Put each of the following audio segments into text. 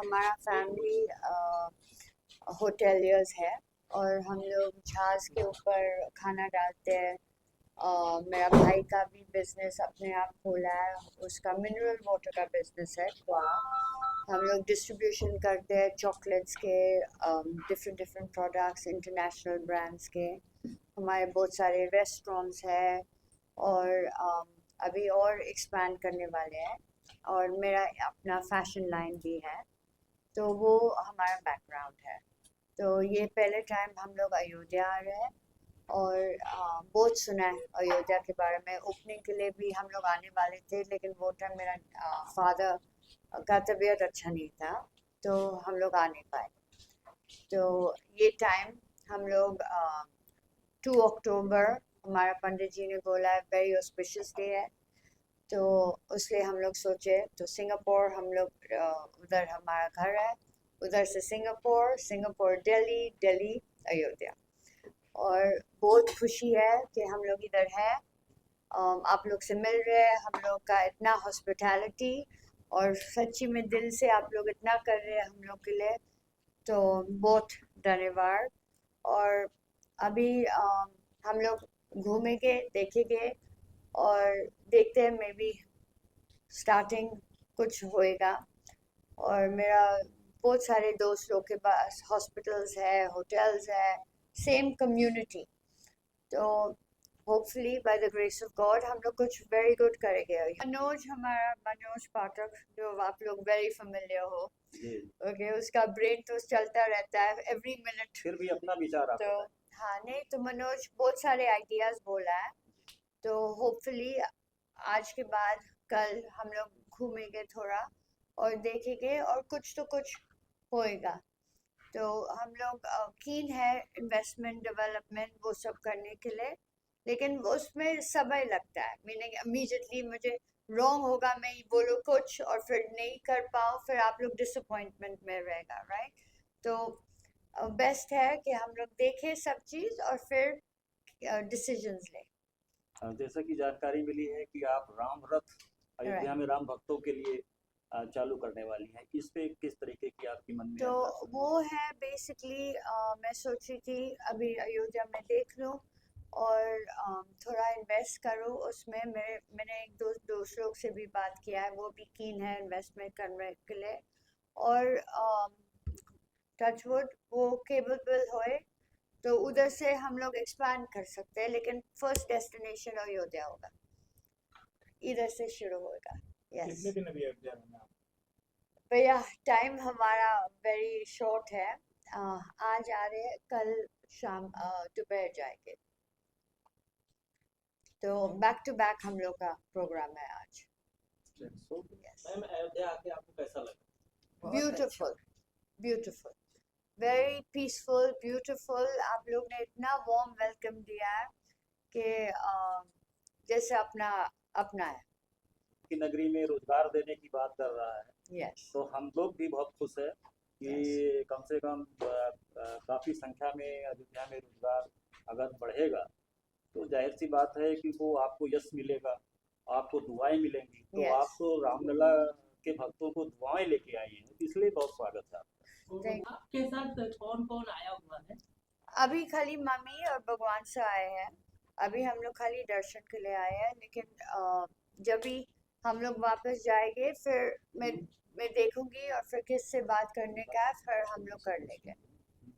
हमारा family hoteliers है और हम लोग जहाज़ के ऊपर खाना डालते हैं। मेरा भाई का भी बिजनेस अपने आप खोला है, उसका मिनरल वाटर का बिजनेस है। हम लोग डिस्ट्रीब्यूशन करते हैं चॉकलेट्स के, different different products international brands के। हमारे बहुत सारे रेस्टोरेंट्स हैं और अभी और एक्सपैंड करने वाले हैं। और मेरा अपना फैशन लाइन भी है, तो वो हमारा बैकग्राउंड है। तो ये पहले टाइम हम लोग अयोध्या आ रहे हैं और बहुत सुना है अयोध्या के बारे में। ओपनिंग के लिए भी हम लोग आने वाले थे, लेकिन वो टाइम मेरा फादर का तबीयत अच्छा नहीं था, तो हम लोग आ नहीं पाए। तो ये टाइम हम लोग 2 अक्टूबर हमारा पंडित जी ने बोला है वेरी ऑस्पिशियस डे है, तो उसलिए हम लोग सोचे तो सिंगापुर हम लोग उधर हमारा घर है, उधर से सिंगापुर, सिंगापुर दिल्ली, दिल्ली अयोध्या। और बहुत खुशी है कि हम लोग इधर हैं, आप लोग से मिल रहे हैं। हम लोग का इतना हॉस्पिटैलिटी और सच्ची में दिल से आप लोग इतना कर रहे हैं हम लोग के लिए, तो बहुत धन्यवाद। और अभी हम लोग घूमेंगे, देखेंगे और देखते हैं, मे बी स्टार्टिंग कुछ होएगा। और मेरा बहुत सारे दोस्त लोग के पास हॉस्पिटल्स है, होटल्स है, सेम कम्युनिटी। तो hopefully by the grace of God हम लोग कुछ वेरी गुड करेंगे। मनोज, हमारा मनोज पाठक, जो आप लोग वेरी फेमिलियर हो, ओके, उसका ब्रेन तो चलता रहता है एवरी मिनट। फिर भी अपना विचार तो हाँ, नहीं तो मनोज बहुत सारे आइडियाज बोला है, तो होपफुली आज के बाद कल हम लोग घूमेंगे थोड़ा और देखेंगे और कुछ तो कुछ होएगा। तो हम लोग कीन है इन्वेस्टमेंट डेवलपमेंट वो सब करने के लिए, लेकिन उसमें समय लगता है। मीनिंग इमीडिएटली मुझे रॉन्ग होगा, मैं ही बोलूँ कुछ और फिर नहीं कर पाऊँ, फिर आप लोग डिसअपॉइंटमेंट में रहेगा, राइट? तो बेस्ट है कि हम लोग देखें सब चीज़ और फिर डिसीजंस लें। जैसा कि जानकारी मिली है कि आप राम रथ अयोध्या में राम भक्तों के लिए चालू करने वाली हैं, इस पे किस तरीके की आपकी मन में तो अंदाज़ है? वो है बेसिकली, मैं सोच रही थी अभी अयोध्या में देख लूँ और थोड़ा इन्वेस्ट करूँ उसमें। मैंने एक दोस्त लोग से भी बात किया है, वो भी कीन है इन्वेस्टमेंट करने के लिए। और टचवुड वो केबल होए तो उधर से हम लोग एक्सपैंड कर सकते हैं, लेकिन फर्स्ट डेस्टिनेशन अयोध्या होगा, इधर से शुरू होगा। यस। कितने दिन अभी अयोध्या में आप? भैया टाइम हमारा वेरी शॉर्ट है। आज आ रहे हैं, कल शाम दोपहर जाएंगे, तो बैक टू बैक हम लोग का प्रोग्राम है आज। यस, मैम अयोध्या आके आपको कैसा लगा? Beautiful, beautiful, very peaceful, beautiful. आप लोग ने इतना वार्म वेलकम दिया है कि जैसे अपना अपना है। की नगरी में रोजगार देने की बात कर रहा है, यस, तो हम लोग भी बहुत खुश है कि यस, कम से कम काफ़ी संख्या में अयोध्या में रोजगार अगर बढ़ेगा तो जाहिर सी बात है कि वो आपको यश मिलेगा, आपको दुआएं मिलेंगी। तो आप यस, तो रामलला के भक्तों को दुआएं लेके आई हैं, इसलिए बहुत स्वागत है आपका। थैंक। आपके साथ कौन कौन आया हुआ है? अभी खाली मम्मी और भगवान से आए हैं, अभी हम लोग खाली दर्शन के लिए आए हैं। लेकिन जब भी हम लोग वापस जाएंगे फिर मैं देखूंगी और फिर किससे बात करने का है, फिर हम लोग कर लेंगे।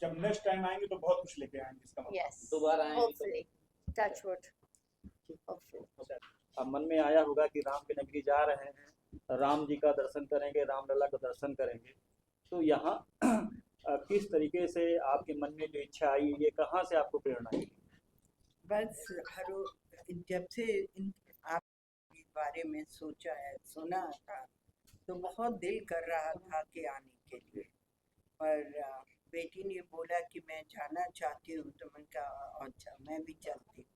जब नेक्स्ट टाइम आएंगे तो बहुत कुछ लेके आएंगे, इसका मतलब। यस, दोबारा आएंगे तो होपफुली, टच वुड, होपफुली। अब मन में आया होगा कि राम की नगरी जा रहे हैं, राम जी का दर्शन करेंगे, रामलला का दर्शन करेंगे, तो यहाँ किस तरीके से आपके मन में जो इच्छा आई, ये कहाँ से आपको प्रेरणा मिली? बस जब से आपके बारे में सोचा है, सुना था, तो बहुत दिल कर रहा था कि आने के लिए। पर बेटी ने बोला कि मैं जाना चाहती हूँ, तो मैंने कहा अच्छा मैं भी चलती हूँ।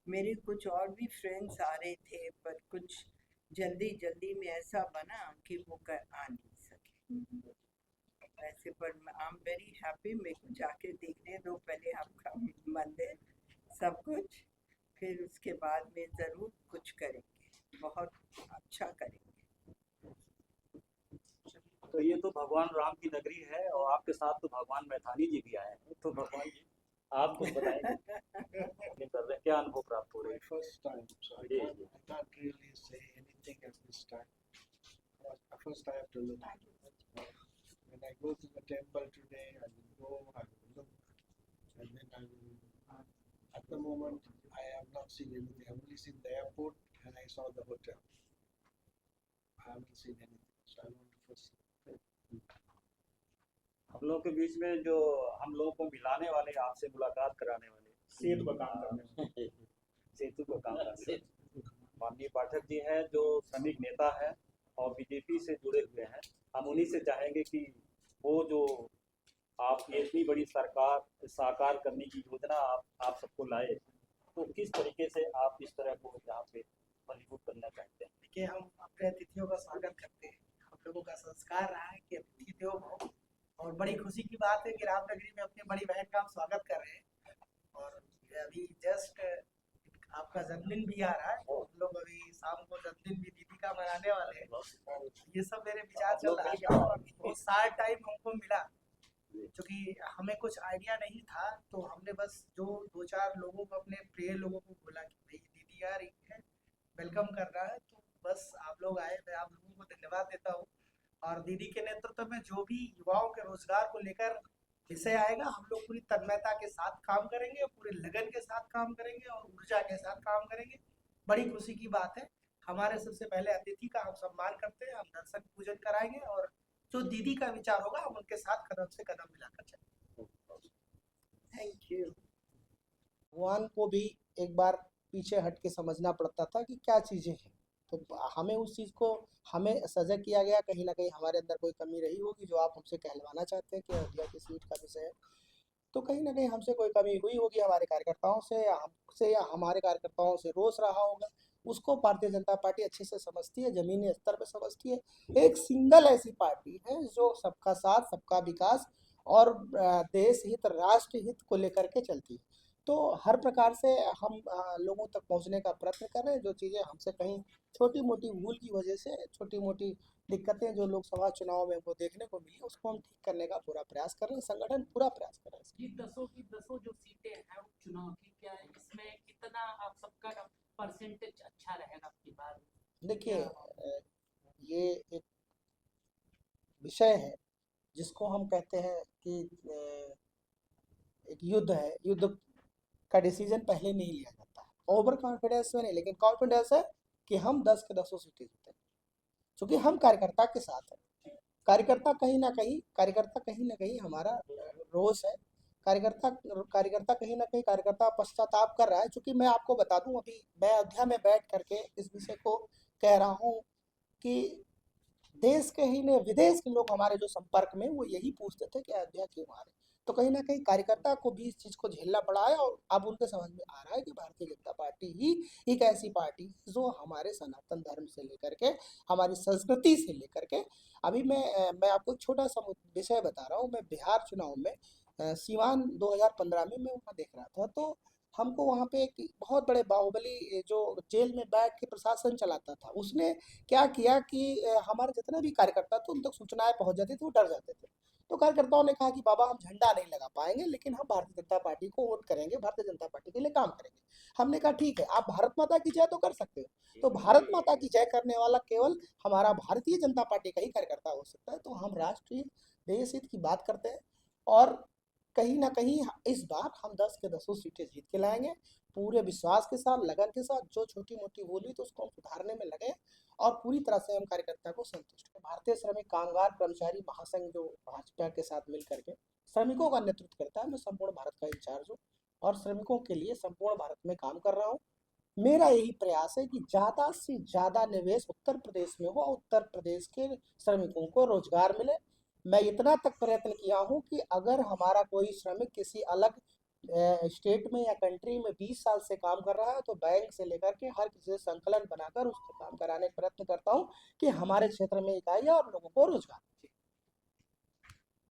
मेरे कुछ और भी फ्रेंड्स आ रहे थे, पर कुछ जल्दी जल्दी में ऐसा बना कि वो आ नहीं सके। वैसे पर आई एम वेरी हैप्पी, मेरे को जाके देखने दो पहले आपका मंदिर सब कुछ, फिर उसके बाद में ज़रूर कुछ करेंगे, बहुत अच्छा करेंगे। तो ये तो भगवान राम की नगरी है और आपके साथ तो भगवान मैथानी जी भी आए हैं, तो भगवान जी आप कुछ बताएंगे ये कर रहे हैं, क्या अनुभव प्राप्त हो रहे My first time, so ji, ji. I can't really say anything at this time. First, I have to look. When I go to the temple today, I will go, I will look, and then I will. At the moment, I have not seen anything. I have only seen the airport and I saw the hotel. I haven't seen anything, so I want to first. हम लोगों के बीच में जो हम लोगों को मिलाने वाले, आपसे मुलाकात कराने वाले, सेतु का काम करने वाले। सेतु का काम करने वाले माननीय पाठक जी हैं, जो श्रमिक नेता हैं और बीजेपी से जुड़े हुए हैं। हम उन्हीं से चाहेंगे कि वो जो आप ये इतनी बड़ी सरकार साकार करने की योजना आप सबको लाए, तो किस तरीके से आप इस तरह को यहाँ पे मजबूत करना चाहते हैं? देखिए, हम अपने अतिथियों का स्वागत करते हैं। हम लोगों का संस्कार रहा है कि अतिथि देवो भव, और बड़ी खुशी की बात है कि रामनगरी में अपनी बड़ी बहन का हम स्वागत कर रहे हैं। और अभी जस्ट आपका जन्मदिन भी आ रहा है, हम लोग अभी शाम को जन्मदिन भी दीदी का मनाने वाले हैं। ये सब मेरे विचार चल रहा है और बहुत सारा टाइम हमको मिला, क्योंकि हमें कुछ आइडिया नहीं था, तो हमने बस जो 2-4 लोगों को, अपने प्रिय लोगों को बोला कि भाई दीदी आ रही है, वेलकम कर रहा है, तो बस आप लोग आए। मैं आप लोगों को धन्यवाद देता हूँ। और दीदी के नेतृत्व में जो भी युवाओं के रोजगार को लेकर विषय आएगा, हम लोग पूरी तन्मयता के साथ काम करेंगे, पूरे लगन के साथ काम करेंगे और ऊर्जा के साथ काम करेंगे। बड़ी खुशी की बात है। हमारे सबसे पहले अतिथि का हम सम्मान करते हैं, हम दर्शन पूजन कराएंगे और जो दीदी का विचार होगा हम उनके साथ कदम से कदम मिलाकर चलेंगे। Thank you. भगवान को भी एक बार पीछे हट के समझना पड़ता था कि क्या चीज़ें हैं, तो हमें उस चीज़ को हमें सजग किया गया। कहीं ना कहीं हमारे अंदर कोई कमी रही होगी जो आप हमसे कहलवाना चाहते हैं कि अयोध्या की सीट का विषय है, तो कहीं ना कहीं हमसे कोई कमी हुई होगी, हमारे कार्यकर्ताओं से या हमसे या हमारे कार्यकर्ताओं से रोष रहा होगा। उसको भारतीय जनता पार्टी अच्छे से समझती है, जमीनी स्तर पर समझती है। एक सिंगल ऐसी पार्टी है जो सबका साथ, सबका विकास और देश हित, राष्ट्र हित को लेकर के चलती है। तो हर प्रकार से हम लोगों तक पहुंचने का प्रयत्न कर रहे हैं। जो चीज़ें हमसे कहीं छोटी मोटी भूल की वजह से, छोटी मोटी दिक्कतें जो लोकसभा चुनाव में वो देखने को मिली, उसको हम ठीक करने का पूरा प्रयास कर रहे हैं। संगठन पूरा प्रयास कर रहे हैं। ये 10 की 10 जो सीटें हैं उपचुनाव की, क्या है इसमें कितना आप सबका परसेंटेज अच्छा रहेगा आपकी बात? देखिए, ये एक विषय है जिसको हम कहते हैं कि एक युद्ध है। युद्ध का डिसीजन पहले नहीं लिया जाता है, ओवर कॉन्फिडेंस में नहीं, लेकिन कॉन्फिडेंस है कि हम 10 के 10 सीटें जीतेंगे, क्योंकि हम कार्यकर्ता के साथ हैं। कार्यकर्ता कहीं ना कहीं हमारा रोष है। कार्यकर्ता कहीं ना कहीं कार्यकर्ता पश्चाताप कर रहा है। क्योंकि मैं आपको बता दूं, अभी मैं अयोध्या में बैठ करके इस विषय को कह रहा हूं कि देश के ही नहीं, विदेश के लोग हमारे जो संपर्क में, वो यही पूछते थे कि अयोध्या क्यों आ रहे। तो कहीं ना कहीं कार्यकर्ता को भी इस चीज़ को झेलना पड़ा है और अब उनके समझ में आ रहा है कि भारतीय जनता पार्टी ही एक ऐसी पार्टी जो हमारे सनातन धर्म से लेकर के, हमारी संस्कृति से लेकर के। अभी मैं आपको एक छोटा सा विषय बता रहा हूँ। मैं बिहार चुनाव में सीवान 2015 में मैं वहाँ देख रहा था, तो हमको वहाँ पे एक बहुत बड़े बाहुबली जो जेल में बैठ के प्रशासन चलाता था, उसने क्या किया कि हमारे जितने भी कार्यकर्ता थे उन तक सूचनाएं पहुँच जाती थी, वो डर जाते थे। तो कार्यकर्ताओं ने कहा कि बाबा हम झंडा नहीं लगा पाएंगे, लेकिन हम भारतीय जनता पार्टी को वोट करेंगे, भारतीय जनता पार्टी के लिए काम करेंगे। हमने कहा ठीक है, आप भारत माता की जय तो कर सकते हो। तो भारत माता की जय करने वाला केवल हमारा भारतीय जनता पार्टी का ही कार्यकर्ता हो सकता है। तो हम राष्ट्रीय देश हित की बात करते हैं और कहीं ना कहीं इस बार हम 10 के 10 सीटें जीत के लाएंगे, पूरे विश्वास के साथ, लगन के साथ। जो छोटी मोटी भूल हुई तो उसको हम सुधारने में लगे और पूरी तरह से हम कार्यकर्ता को संतुष्ट हैं। भारतीय श्रमिक कामगार कर्मचारी महासंघ जो भाजपा के साथ मिल करके श्रमिकों का नेतृत्व करता है, मैं संपूर्ण भारत का इंचार्ज हूँ और श्रमिकों के लिए संपूर्ण भारत में काम कर रहा हूँ। मेरा यही प्रयास है कि ज़्यादा से ज़्यादा निवेश उत्तर प्रदेश में हो, उत्तर प्रदेश के श्रमिकों को रोजगार मिले। मैं इतना तक प्रयत्न किया हूँ कि अगर हमारा कोई श्रमिक किसी अलग स्टेट में या कंट्री में 20 साल से काम कर रहा है, तो बैंक से लेकर के हर किसी से संकलन बनाकर उसको काम कराने का प्रयत्न करता हूँ कि हमारे क्षेत्र में इकाई और लोगों को रोजगार।